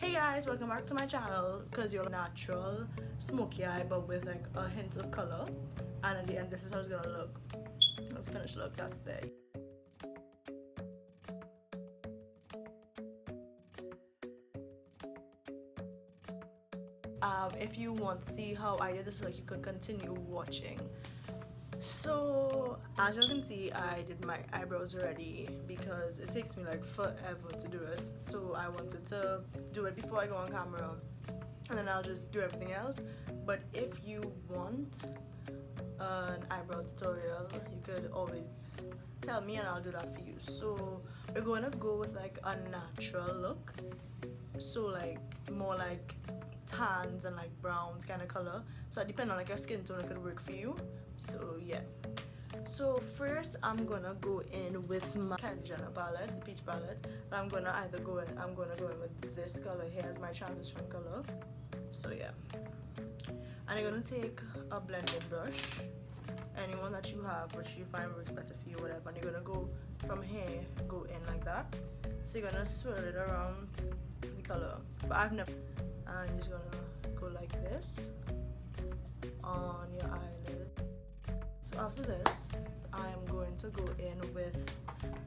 Hey guys, welcome back to my channel. Because you're natural smoky eye but with like a hint of color, and at the end this is how it's gonna look. Let's finish look. That's the day. If you want to see how I did this, like, you could continue watching. So as you can see, I did my eyebrows already because it takes me like forever to do it, so I wanted to do it before I go on camera and then I'll just do everything else. But if you want an eyebrow tutorial, you could always tell me and I'll do that for you. So we're going to go with like a natural look, so like more like tans and like browns kind of color, so depending on like your skin tone it could work for you. So yeah, so first I'm gonna go in with my Kylie Jenner palette, the peach palette. I'm gonna go in with this color here as my transition color. So yeah, and you're gonna take a blending brush, anyone that you have which you find works better for you, whatever, and you're gonna go from here, go in like that. So you're gonna swirl it around the color, but I've never, and you're just gonna go like this on your eyelid. So after this, I'm going to go in with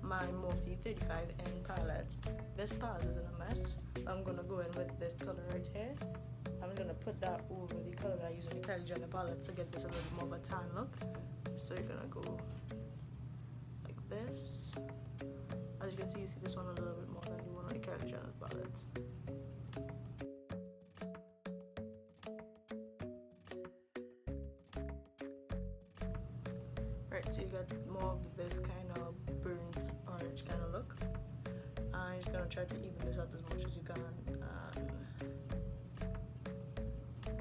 my Morphe 35N palette. This palette is in a mess. I'm gonna go in with this color right here. I'm gonna put that over the color that I use in the Kylie Jenner palette to get this a little more of a tan look. So you're gonna go like this. As you can see, you see this one a little bit more than the one on the Kylie Jenner palette. Right, so you got more of this kind of burnt orange kind of look. I'm just gonna try to even this up as much as you can.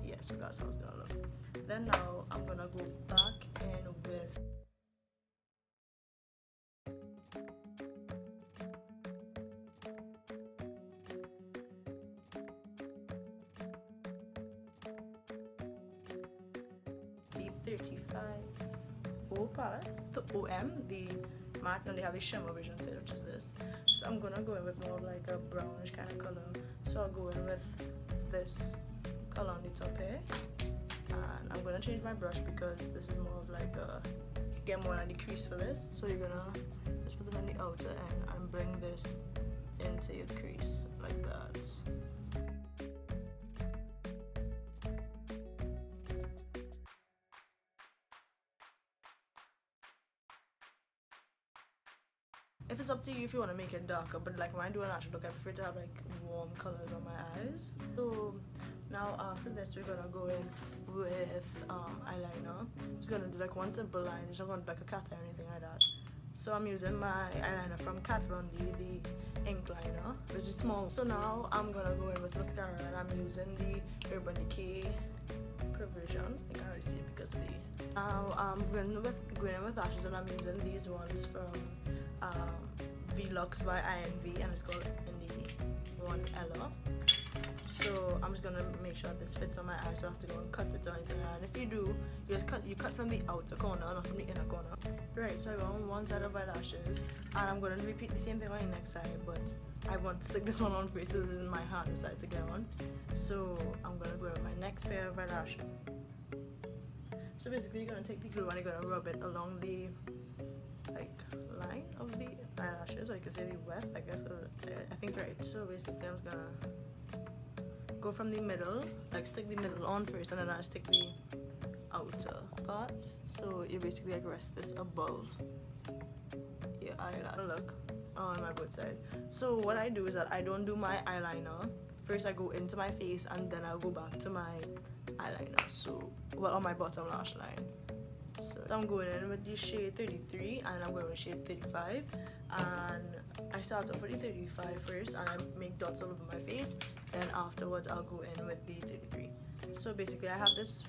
Yeah, so that's how it's gonna look. Then now I'm gonna go back in with the 35 O palette, the OM, the matte, and they have the shimmer version too, which is this. So I'm gonna go in with more of like a brownish kind of color. So I'll go in with this color on the top here, and I'm gonna change my brush because this is more of like a, you get more on the crease for this. So you're gonna just put this on the outer end and bring this into your crease like that. If it's up to you if you want to make it darker, but like when I do a natural look, I prefer to have like warm colors on my eyes. So now after this, we're gonna go in with eyeliner. I'm just gonna do like one simple line. It's not gonna do like a cat eye or anything like that. So I'm using my eyeliner from Kat Von D, the ink liner, which is small. So now I'm gonna go in with mascara, and I'm using the Urban Decay Perversion. I can't really see it because of the. Now I'm going in with lashes, and I'm using these ones from Velux by INV, and it's called Indie One Ella. So I'm just gonna make sure that this fits on my eye, so I have to go and cut it or anything. And if you do, you cut from the outer corner, not from the inner corner. Right, so I go on one side of my lashes, and I'm gonna repeat the same thing on the next side, but I want to stick this one on first. This is my harder side to get on. So I'm gonna go with my next pair of eyelashes. So basically, you're gonna take the glue and you're gonna rub it along the line of the eyelashes, or you can say the weft, I guess. I think right. So basically, I'm just gonna go from the middle, like stick the middle on first, and then I stick the outer part. So you basically like rest this above your eyeliner. Look on my both side. So what I do is that I don't do my eyeliner first. I go into my face and then I'll go back to my eyeliner. So on my bottom lash line. So I'm going in with the shade 33, and I'm going with shade 35, and I start off with the 35 first, and I make dots all over my face, and afterwards I'll go in with the 33. So basically I have this,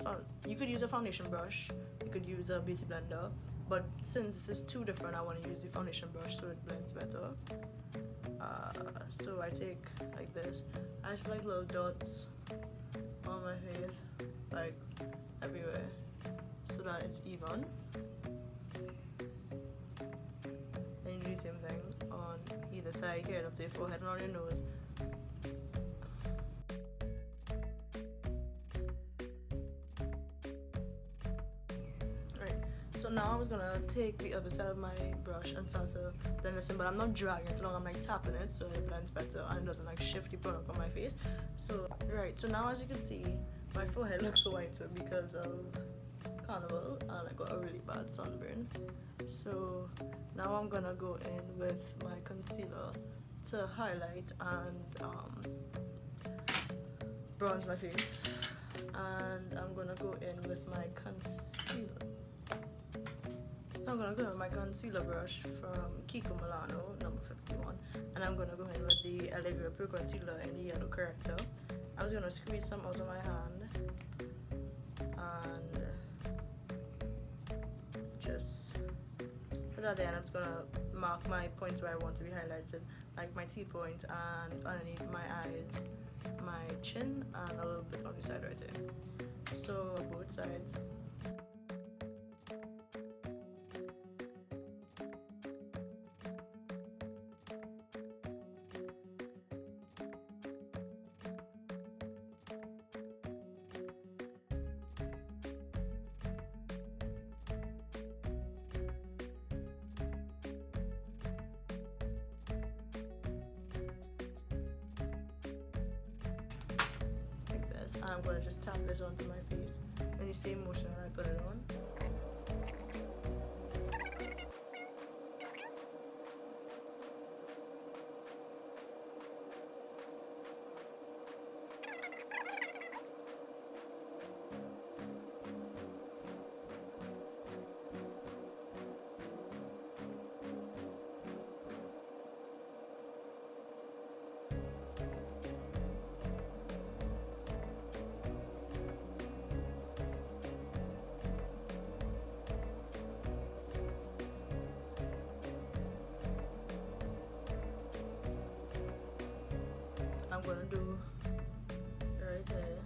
you could use a foundation brush, you could use a beauty blender, but since this is too different, I want to use the foundation brush so it blends better. So I take like this, I just put like little dots on my face, like everywhere, so that it's even. Then you do the same thing on either side, get it up to your forehead and on your nose. So now I was gonna take the other side of my brush and start to blend this in, but I'm not dragging it along, I'm like tapping it so it blends better and it doesn't like shift the product on my face. So right, so now as you can see, my forehead looks whiter because of carnival and I got a really bad sunburn. So now I'm gonna go in with my concealer to highlight and bronze my face, and I'm gonna go in with my concealer. I'm gonna go in with my concealer brush from Kiko Milano, number 51, and I'm gonna go in with the LA Girl Pro Concealer in the yellow corrector. I'm just gonna squeeze some out of my hand and just put that there, and I'm just gonna mark my points where I want to be highlighted, like my T-point and underneath my eyes, my chin, and a little bit on the side right there. So both sides. And I'm going to just tap this onto my face in the same motion that I put it on. I'm gonna do right here.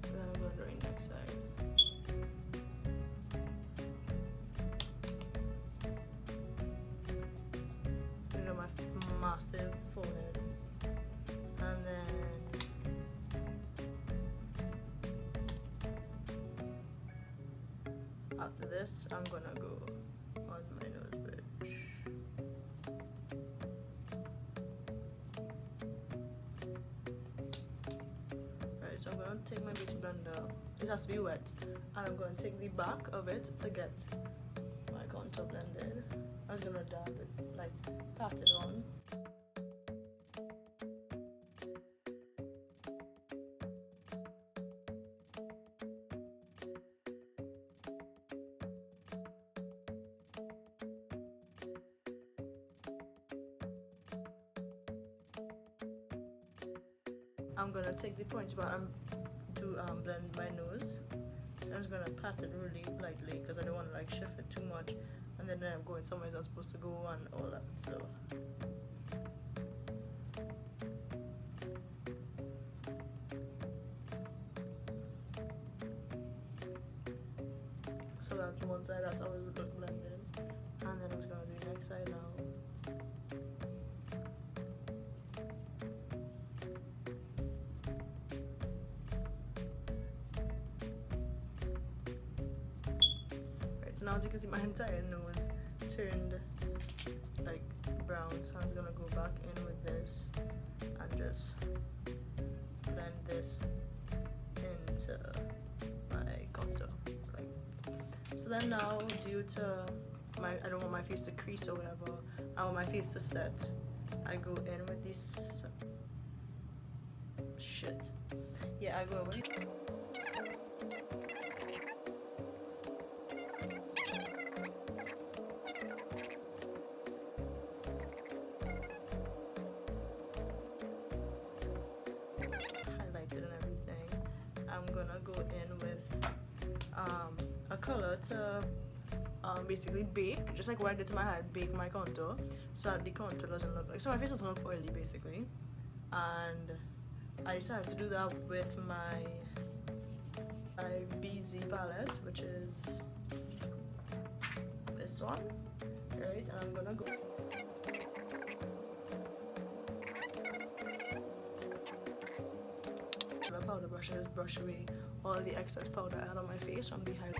Then I'm gonna do the next side. You know, my massive forehead, and then after this, I'm gonna go on my nose bridge. So I'm going to take my beauty blender, it has to be wet, and I'm going to take the back of it to get my contour blended. I'm just going to dab it, like pat it on. I'm gonna take the point bar to blend my nose. I'm just gonna pat it really lightly because I don't want to like shift it too much, and then I'm going somewhere I'm supposed to go and all that. So that's one side. That's how it would look blended, and then I'm just gonna do the next side now. So now as you can see, my entire nose turned like brown, so I'm just gonna go back in with this and just blend this into my contour. So then now, due to I don't want my face to crease or whatever, I want my face to set, I go in with this shit. Yeah, I go in with I'm gonna go in with a color to basically bake, just like what I did to my head, bake my contour so that the contour doesn't look like, so my face doesn't look oily basically. And I decided to do that with my BZ palette, which is this one, right? And I'm gonna go powder brush and just brush away all the excess powder out of my face from the highlight.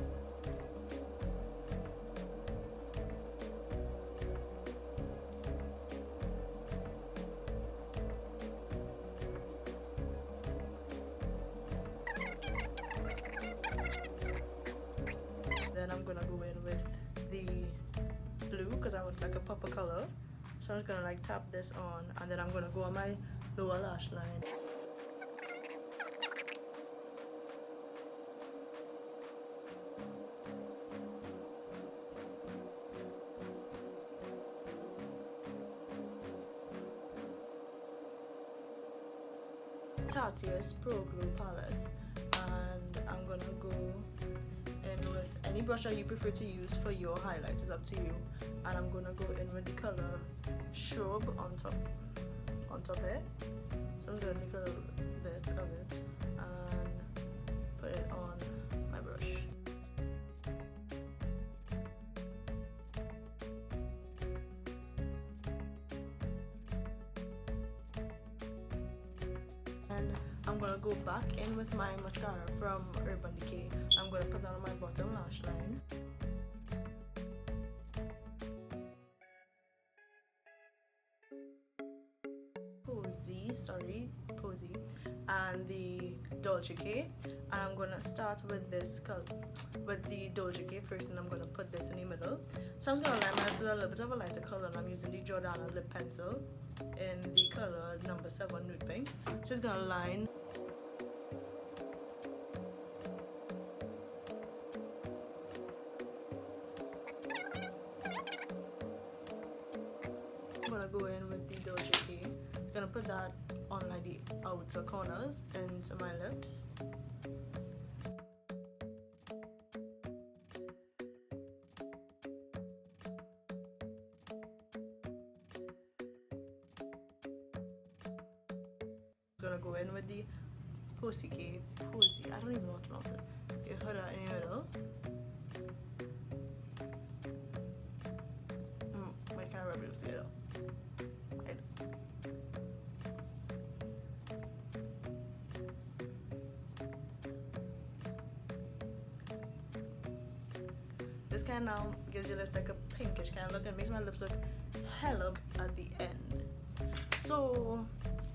Then I'm gonna go in with the blue because I want like a purple color. So I'm just gonna like tap this on, and then I'm gonna go on my lower lash line. Tartiest Pro Glow palette, and I'm gonna go in with any brush that you prefer to use for your highlight. Is up to you. And I'm gonna go in with the color Shrub on top here. So I'm gonna take a little bit of it and put it on my brush. And I'm gonna go back in with my mascara from Urban Decay. I'm gonna put that on my bottom lash line. Posie and the Dolce, and I'm gonna start with this color, with the Dolce first, and I'm gonna put this in the middle. So I'm just gonna line my lips with a little bit of a lighter color, and I'm using the Jordana lip pencil in the color number 7 nude pink. Just gonna line. I'm gonna go in with the Dolce. I'm gonna put that on like the outer corners into my lips. I'm gonna go in with the posie. I don't even know what to pronounce it. You heard that in the middle. My camera will see it out. This kind of now gives your lips like a pinkish kind of look and makes my lips look hella at the end. So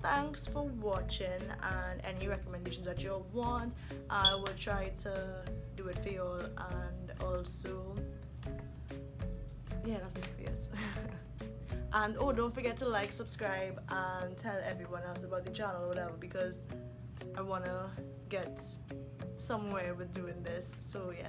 thanks for watching, and any recommendations that you want, I will try to do it for you all. And also, yeah, that's basically it. And oh, don't forget to like, subscribe, and tell everyone else about the channel or whatever, because I want to get somewhere with doing this. So yeah,